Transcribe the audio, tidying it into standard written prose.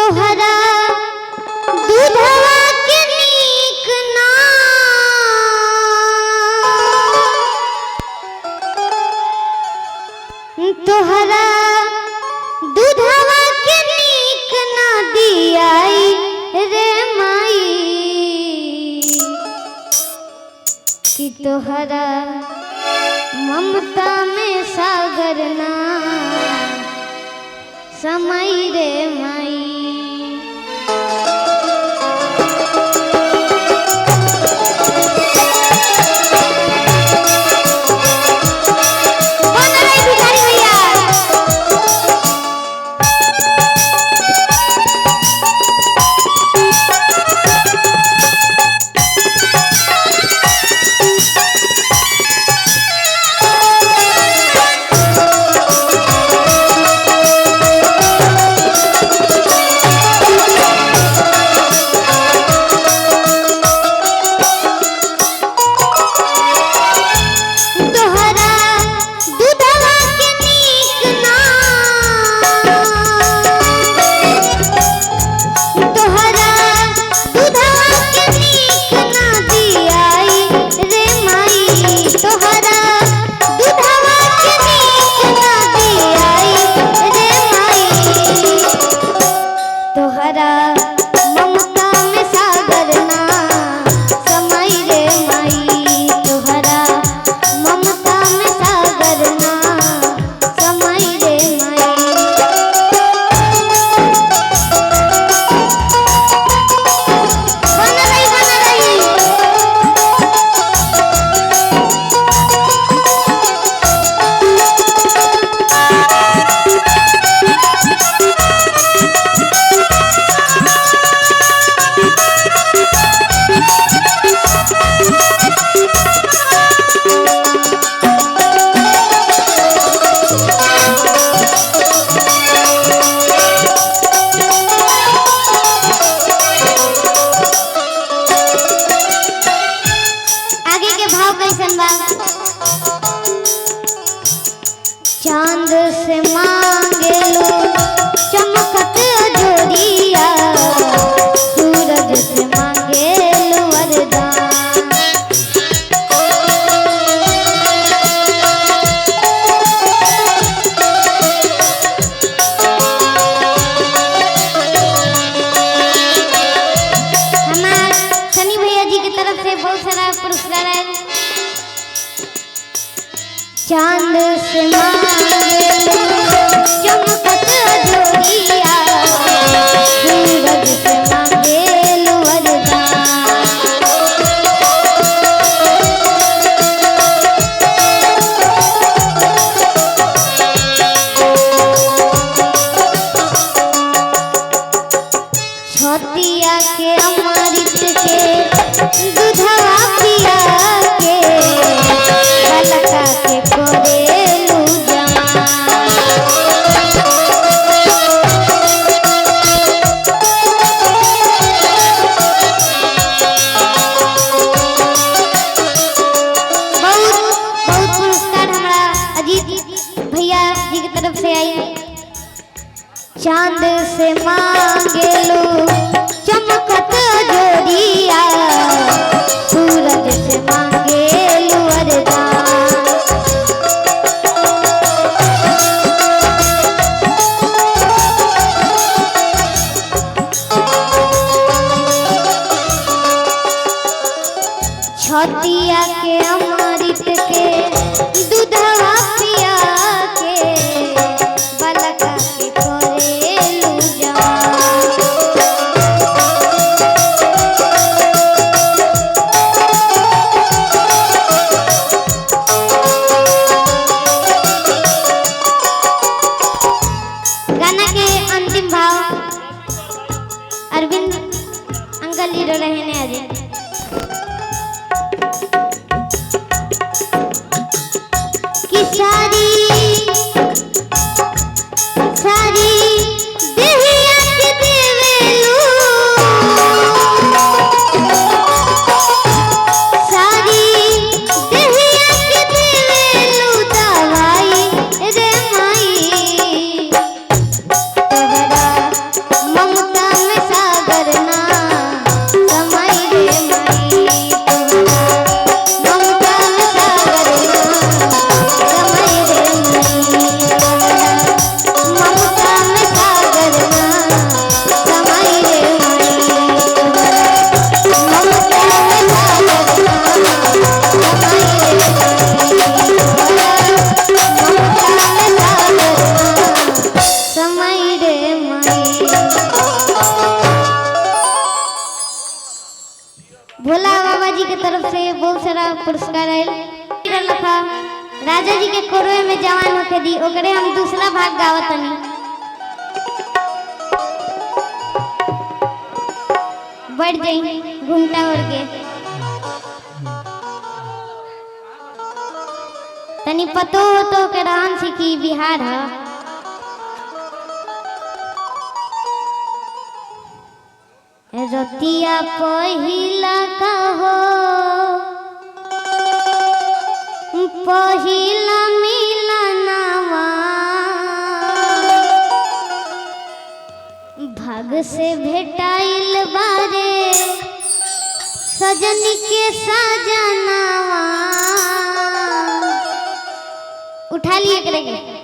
तोहरा दूधवा के नीक ना तोहरा दूधवा के नीक ना दियाई रे माई कि तोहरा ममता में सागर ना समय रे माई। चांद से मांगे लो चमकत जोड़िया, सूरज से मांगे लो वरदान। हमारे सनी भैया जी की तरफ से बहुत सारा पुरस्कार है। चांद से मांगे लो चमकत जोड़िया, सूरज से मांगे लो वरदान। छोटिया के अमृत के दूधवा पिया के, बालका के कोरेलू जवान। बहुत पुरस्कार हमारा अजीत भैया जी की तरफ से आई। चांद से मांगे लो चमकत जोड़िया, सूरज से मांगे लो वरदान। छोटिया के अमृत के दूधवा पिया के, बालका के कोरेलू जवान। गाना के अंतिम भाव अरविंद अंकल जी रो रहे हैं आज। सारी सारी देहिया के देवेलू, सारी देहिया के देवेलू दवाई रे माई। तोहरा ममता भोला बाबा जी के तरफ से बहुत सारा पुरस्कार आयल लखा राजा जी के कोरवे में जवान होके दी ओकरे हम दूसरा भाग गावतनी। बढ़ जाई घूमता उड़ के तनी पतो हो तो के राम सीखी बिहार है। रतिया पहिला कहो पहिला मिलनवा भाग से भेटाइल बारे सजन के सजनवा। उठा लिए करेंगे